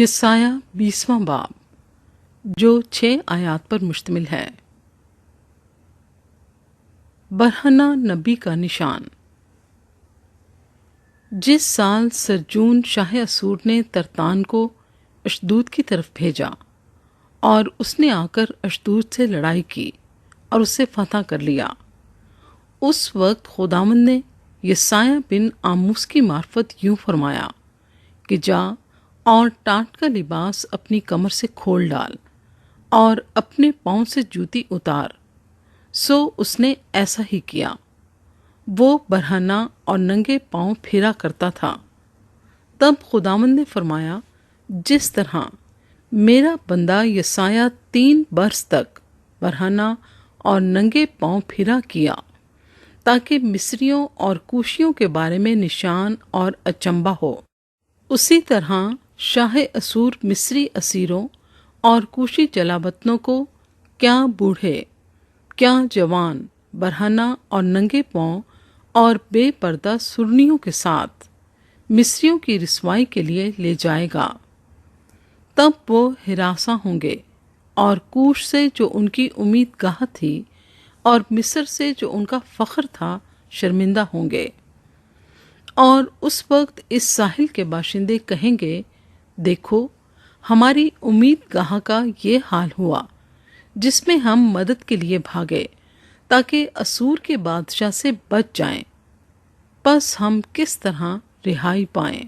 یسایہ 20واں باب جو 6 آیات پر مشتمل ہے۔ برہنہ نبی کا نشان۔ جس سال سرجون شاہ اسور نے ترتان کو اشدود کی طرف بھیجا اور اس نے آ کر اشدود سے لڑائی کی اور اسے فتح کر لیا، اس وقت خداوند نے یسایہ بن آموس کی معرفت یوں فرمایا کہ جا اور ٹاٹ کا لباس اپنی کمر سے کھول ڈال اور اپنے پاؤں سے جوتی اتار۔ سو اس نے ایسا ہی کیا۔ وہ برہنہ اور ننگے پاؤں پھرا کرتا تھا۔ تب خداوند نے فرمایا، جس طرح میرا بندہ یسایہ 3 برس تک برہنہ اور ننگے پاؤں پھرا کیا تاکہ مصریوں اور کوشیوں کے بارے میں نشان اور اچنبھا ہو، اسی طرح شاہ اسور مصری اسیروں اور کوشی جلاوطنوں کو کیا بوڑھے کیا جوان برہنہ اور ننگے پاؤں اور بے پردہ سرنیوں کے ساتھ مصریوں کی رسوائی کے لیے لے جائے گا۔ تب وہ ہراساں ہوں گے اور کوش سے جو ان کی امید گاہ تھی اور مصر سے جو ان کا فخر تھا شرمندہ ہوں گے۔ اور اس وقت اس ساحل کے باشندے کہیں گے، دیکھو ہماری امید گاہ کا یہ حال ہوا جس میں ہم مدد کے لیے بھاگے تاکہ اسور کے بادشاہ سے بچ جائیں، پس ہم کس طرح رہائی پائیں۔